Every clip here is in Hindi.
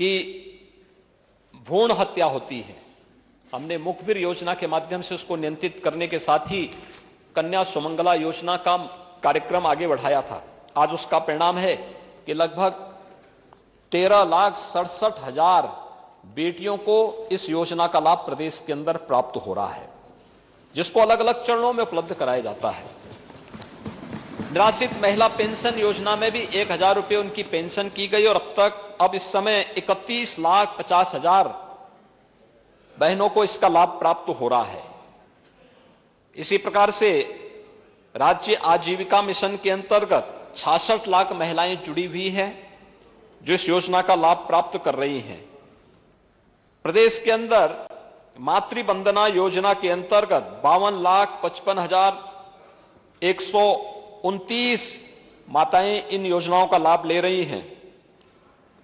कि भ्रूण हत्या होती है। हमने मुखबिर योजना के माध्यम से उसको नियंत्रित करने के साथ ही कन्या सुमंगला योजना का कार्यक्रम आगे बढ़ाया था। आज उसका परिणाम है कि लगभग 13,67,000 बेटियों को इस योजना का लाभ प्रदेश के अंदर प्राप्त हो रहा है, जिसको अलग अलग चरणों में उपलब्ध कराया जाता है। निराश्रित महिला पेंशन योजना में भी 1,000 रुपये उनकी पेंशन की गई और अब इस समय 31,50,000 बहनों को इसका लाभ प्राप्त हो रहा है। इसी प्रकार से राज्य आजीविका मिशन के अंतर्गत 66 लाख महिलाएं जुड़ी हुई हैं जो इस योजना का लाभ प्राप्त कर रही हैं। प्रदेश के अंदर मातृवंदना योजना के अंतर्गत 52,55,129 माताएं इन योजनाओं का लाभ ले रही हैं।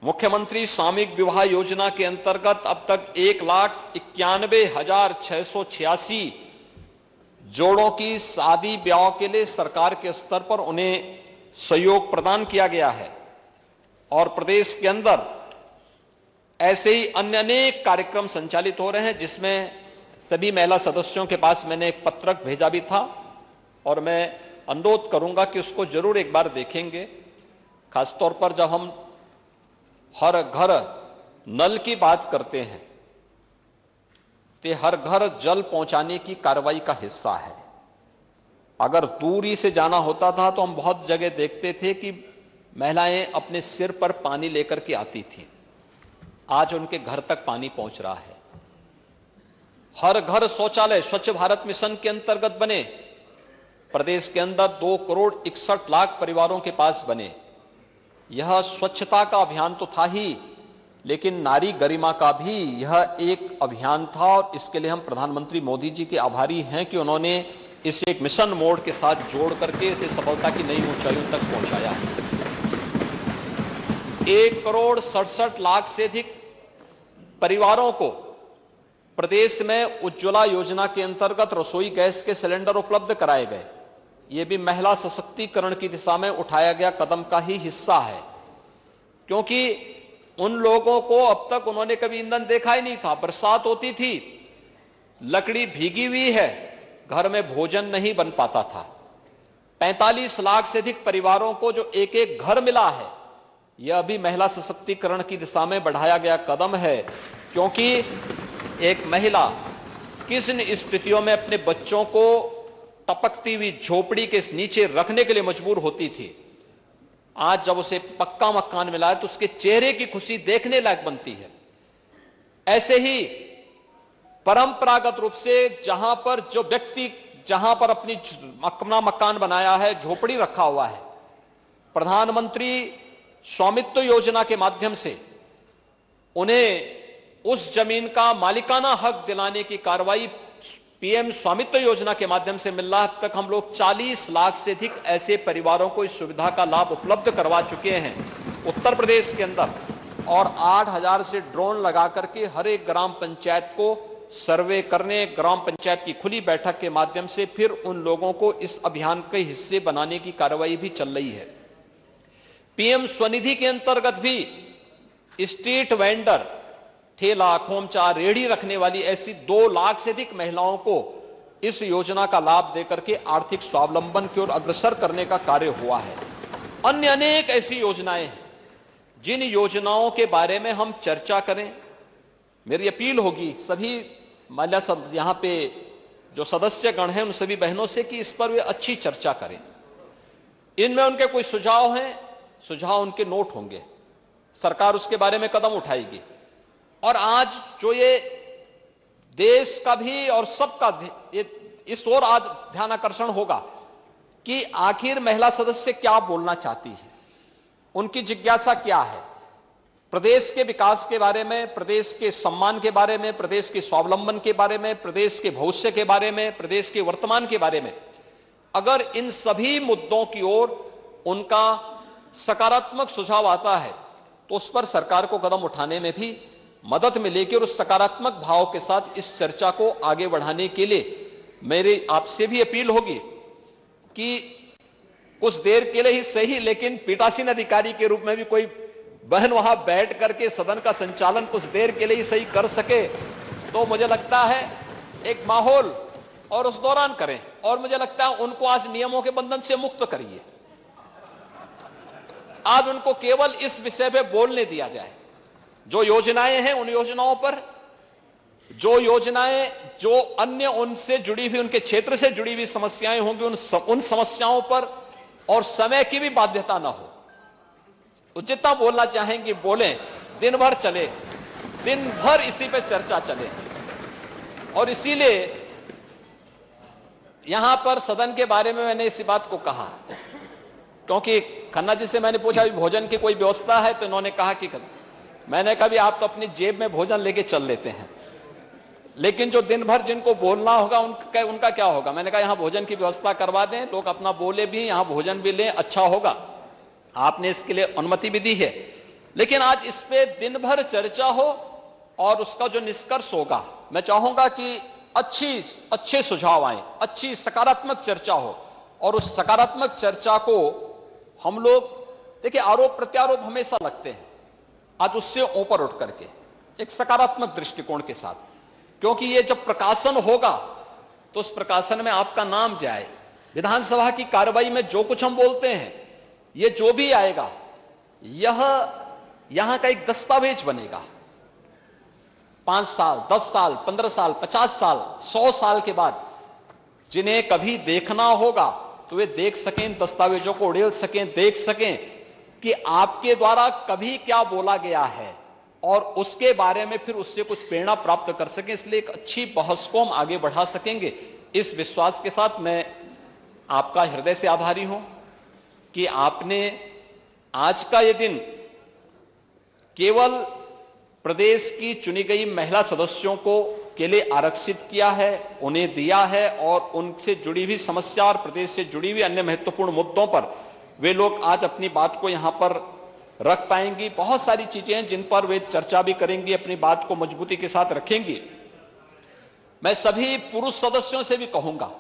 मुख्यमंत्री सामूहिक विवाह योजना के अंतर्गत अब तक 1,91,686 जोड़ों की शादी ब्याह के लिए सरकार के स्तर पर उन्हें सहयोग प्रदान किया गया है और प्रदेश के अंदर ऐसे ही अन्य अनेक कार्यक्रम संचालित हो रहे हैं, जिसमें सभी महिला सदस्यों के पास मैंने एक पत्रक भेजा भी था और मैं अनुरोध करूंगा कि उसको जरूर एक बार देखेंगे। खासतौर पर जब हम हर घर नल की बात करते हैं तो हर घर जल पहुंचाने की कार्रवाई का हिस्सा है। अगर दूरी से जाना होता था तो हम बहुत जगह देखते थे कि महिलाएं अपने सिर पर पानी लेकर के आती थी। आज उनके घर तक पानी पहुंच रहा है। हर घर शौचालय स्वच्छ भारत मिशन के अंतर्गत बने। प्रदेश के अंदर 2,61,00,000 परिवारों के पास बने। यह स्वच्छता का अभियान तो था ही, लेकिन नारी गरिमा का भी यह एक अभियान था और इसके लिए हम प्रधानमंत्री मोदी जी के आभारी हैं कि उन्होंने इसे एक मिशन मोड के साथ जोड़ करके इसे सफलता की नई ऊंचाइयों तक पहुंचाया है। 1,67,00,000 से अधिक परिवारों को प्रदेश में उज्ज्वला योजना के अंतर्गत रसोई गैस के सिलेंडर उपलब्ध कराए गए। यह भी महिला सशक्तिकरण की दिशा में उठाया गया कदम का ही हिस्सा है, क्योंकि उन लोगों को अब तक उन्होंने कभी ईंधन देखा ही नहीं था। बरसात होती थी, लकड़ी भीगी हुई है, घर में भोजन नहीं बन पाता था। 45 लाख से अधिक परिवारों को जो एक एक घर मिला है, यह अभी महिला सशक्तिकरण की दिशा में बढ़ाया गया कदम है, क्योंकि एक महिला किस स्थितियों में अपने बच्चों को टपकती हुई झोपड़ी के नीचे रखने के लिए मजबूर होती थी, आज जब उसे पक्का मकान मिला है तो उसके चेहरे की खुशी देखने लायक बनती है। ऐसे ही परंपरागत रूप से जहां पर जो व्यक्ति अपना मकान बनाया है, झोपड़ी रखा हुआ है, प्रधानमंत्री स्वामित्व योजना के माध्यम से उन्हें उस जमीन का मालिकाना हक दिलाने की कार्रवाई पीएम स्वामित्व योजना के माध्यम से मिल रहा है। अब तक हम लोग 40 लाख से अधिक ऐसे परिवारों को इस सुविधा का लाभ उपलब्ध करवा चुके हैं उत्तर प्रदेश के अंदर, और 8,000 से ड्रोन लगा करके हर एक ग्राम पंचायत को सर्वे करने, ग्राम पंचायत की खुली बैठक के माध्यम से फिर उन लोगों को इस अभियान के हिस्से बनाने की कार्रवाई भी चल रही है। पीएम स्वनिधि के अंतर्गत भी स्ट्रीट वेंडर, ठेला, खोमचा, रेहड़ी रखने वाली ऐसी 2 लाख से अधिक महिलाओं को इस योजना का लाभ देकर के आर्थिक स्वावलंबन की ओर अग्रसर करने का कार्य हुआ है। अन्य अनेक ऐसी योजनाएं हैं जिन योजनाओं के बारे में हम चर्चा करें। मेरी अपील होगी सभी महिला यहां पे जो सदस्यगण हैं उन सभी बहनों से कि इस पर वे अच्छी चर्चा करें। इनमें उनके कोई सुझाव हैं, सुझाव उनके नोट होंगे, सरकार उसके बारे में कदम उठाएगी। और आज जो ये देश का भी और सबका इस ओर आज ध्यान आकर्षण होगा कि आखिर महिला सदस्य क्या बोलना चाहती है, उनकी जिज्ञासा क्या है, प्रदेश के विकास के बारे में, प्रदेश के सम्मान के बारे में, प्रदेश के स्वावलंबन के बारे में, प्रदेश के भविष्य के बारे में, प्रदेश के वर्तमान के बारे में। अगर इन सभी मुद्दों की ओर उनका सकारात्मक सुझाव आता है तो उस पर सरकार को कदम उठाने में भी मदद मिलेगी। और उस सकारात्मक भाव के साथ इस चर्चा को आगे बढ़ाने के लिए मेरी आपसे भी अपील होगी कि कुछ देर के लिए ही सही, लेकिन पीठासीन अधिकारी के रूप में भी कोई बहन वहां बैठ करके सदन का संचालन कुछ देर के लिए सही कर सके तो मुझे लगता है एक माहौल और उस दौरान करें। और मुझे लगता है उनको आज नियमों के बंधन से मुक्त करिए। आज उनको केवल इस विषय पे बोलने दिया जाए। जो योजनाएं हैं उन योजनाओं पर, जो योजनाएं जो अन्य उनसे जुड़ी हुई, उनके क्षेत्र से जुड़ी हुई समस्याएं होंगी उन समस्याओं पर, और समय की भी बाध्यता ना हो। तो जितना बोलना चाहेंगे बोलें, दिन भर चले, दिन भर इसी पे चर्चा चले। और इसीलिए यहां पर सदन के बारे में मैंने इसी बात को कहा, क्योंकि खन्ना जी से मैंने पूछा भोजन की कोई व्यवस्था है, तो इन्होंने कहा कि मैंने कहा भी आप तो अपनी जेब में भोजन लेके चल लेते हैं, लेकिन जो दिन भर जिनको बोलना होगा उनका क्या होगा। मैंने कहा यहां भोजन की व्यवस्था करवा दें, लोग अपना बोले भी, यहां भोजन भी लें, अच्छा होगा। आपने इसके लिए अनुमति भी दी है, लेकिन आज इस पे दिन भर चर्चा हो और उसका जो निष्कर्ष होगा, मैं चाहूंगा कि अच्छे सुझाव आए, अच्छी सकारात्मक चर्चा हो। और उस सकारात्मक चर्चा को हम लोग, देखिए आरोप प्रत्यारोप हमेशा लगते हैं, आज उससे ऊपर उठ करके एक सकारात्मक दृष्टिकोण के साथ, क्योंकि ये जब प्रकाशन होगा तो उस प्रकाशन में आपका नाम जाए। विधानसभा की कार्रवाई में जो कुछ हम बोलते हैं, ये जो भी आएगा, यह यहां का एक दस्तावेज बनेगा। 5 साल, 10 साल, 15 साल, 50 साल, 100 साल के बाद जिन्हें कभी देखना होगा तो वे देख सकें, दस्तावेजों को उड़ेल सकें, देख सकें कि आपके द्वारा कभी क्या बोला गया है, और उसके बारे में फिर उससे कुछ प्रेरणा प्राप्त कर सकें। इसलिए एक अच्छी बहस को हम आगे बढ़ा सकेंगे। इस विश्वास के साथ मैं आपका हृदय से आभारी हूं कि आपने आज का ये दिन केवल प्रदेश की चुनी गई महिला सदस्यों को के लिए आरक्षित किया है, उन्हें दिया है, और उनसे जुड़ी हुई समस्या और प्रदेश से जुड़ी हुई अन्य महत्वपूर्ण मुद्दों पर वे लोग आज अपनी बात को यहां पर रख पाएंगी। बहुत सारी चीजें हैं जिन पर वे चर्चा भी करेंगी, अपनी बात को मजबूती के साथ रखेंगी। मैं सभी पुरुष सदस्यों से भी कहूंगा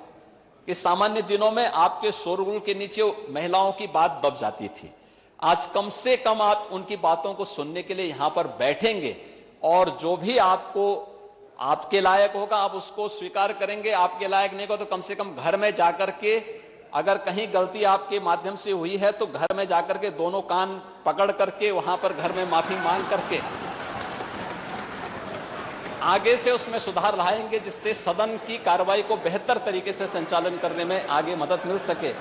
कि सामान्य दिनों में आपके शोरगुल के नीचे महिलाओं की बात दब जाती थी। आज कम से कम आप उनकी बातों को सुनने के लिए यहां पर बैठेंगे, और जो भी आपको आपके लायक होगा आप उसको स्वीकार करेंगे, आपके लायक नहीं हो तो कम से कम घर में जाकर के, अगर कहीं गलती आपके माध्यम से हुई है तो घर में जाकर के दोनों कान पकड़ करके वहां पर घर में माफी मांग करके आगे से उसमें सुधार लाएंगे, जिससे सदन की कार्रवाई को बेहतर तरीके से संचालन करने में आगे मदद मिल सके।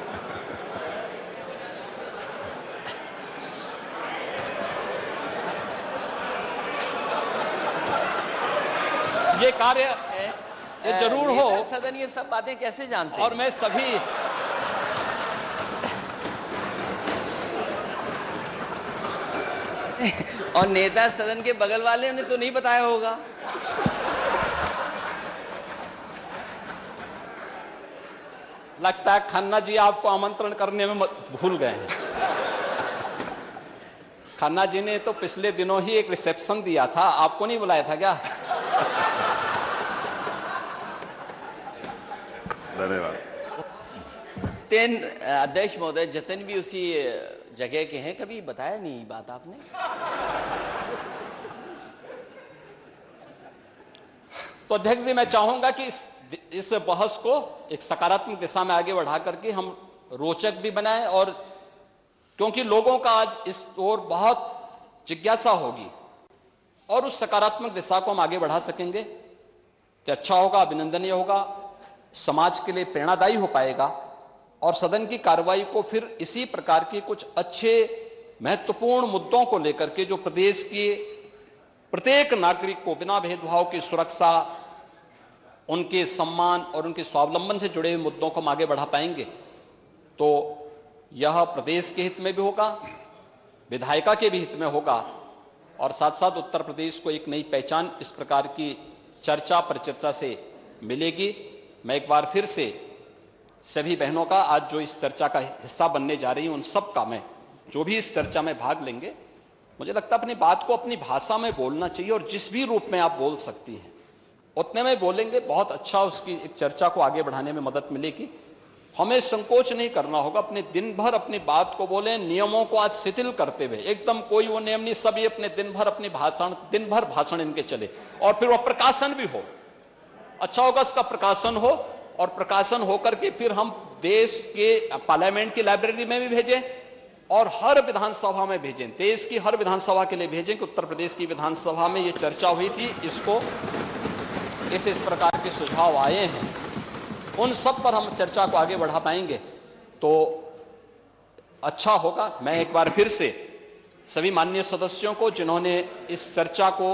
ये कार्य ये जरूर हो। सदन ये सब बातें कैसे जानते हैं? और मैं सभी और नेता सदन के बगल वाले ने तो नहीं बताया होगा। लगता है खन्ना जी आपको आमंत्रण करने में भूल गए हैं। खन्ना जी ने तो पिछले दिनों ही एक रिसेप्शन दिया था, आपको नहीं बुलाया था क्या? धन्यवाद। तेन अध्यक्ष महोदय, जतन भी उसी जगह के हैं, कभी बताया नहीं बात आपने? तो अध्यक्ष जी, मैं चाहूंगा कि इस बहस को एक सकारात्मक दिशा में आगे बढ़ा करके हम रोचक भी बनाएं, और क्योंकि लोगों का आज इस ओर बहुत जिज्ञासा होगी, और उस सकारात्मक दिशा को हम आगे बढ़ा सकेंगे तो अच्छा होगा, अभिनंदनीय होगा, समाज के लिए प्रेरणादायी हो पाएगा। और सदन की कार्रवाई को फिर इसी प्रकार के कुछ अच्छे महत्वपूर्ण मुद्दों को लेकर के, जो प्रदेश के प्रत्येक नागरिक को बिना भेदभाव की सुरक्षा, उनके सम्मान और उनके स्वावलंबन से जुड़े हुए मुद्दों को हम आगे बढ़ा पाएंगे। तो यह प्रदेश के हित में भी होगा, विधायिका के भी हित में होगा, और साथ साथ उत्तर प्रदेश को एक नई पहचान इस प्रकार की चर्चा परिचर्चा से मिलेगी। मैं एक बार फिर से सभी बहनों का, आज जो इस चर्चा का हिस्सा बनने जा रही हैं, उन सब का, मैं जो भी इस चर्चा में भाग लेंगे, मुझे लगता है अपनी बात को अपनी भाषा में बोलना चाहिए, और जिस भी रूप में आप बोल सकती हैं उतने में बोलेंगे, बहुत अच्छा उसकी एक चर्चा को आगे बढ़ाने में मदद मिलेगी। हमें संकोच नहीं करना होगा, अपने दिन भर अपनी बात को बोलें, नियमों को आज शिथिल करते हुए, एकदम कोई वो नियम नहीं, सब ये अपने दिन भर भाषण इनके चले, और फिर वह प्रकाशन भी हो, अच्छा होगा इसका प्रकाशन हो, और प्रकाशन होकर के फिर हम देश के पार्लियामेंट की लाइब्रेरी में भी भेजें और हर विधानसभा में भेजें, देश की हर विधानसभा के लिए भेजें कि उत्तर प्रदेश की विधानसभा में ये चर्चा हुई थी, इसको इस प्रकार के सुझाव आए हैं, उन सब पर हम चर्चा को आगे बढ़ा पाएंगे तो अच्छा होगा। मैं एक बार फिर से सभी माननीय सदस्यों को, जिन्होंने इस चर्चा को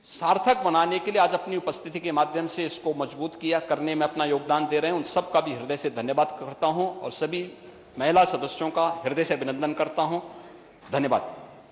सार्थक बनाने के लिए आज अपनी उपस्थिति के माध्यम से इसको मजबूत किया, करने में अपना योगदान दे रहे हैं, उन सब का भी हृदय से धन्यवाद करता हूं और सभी महिला सदस्यों का हृदय से अभिनंदन करता हूं। धन्यवाद।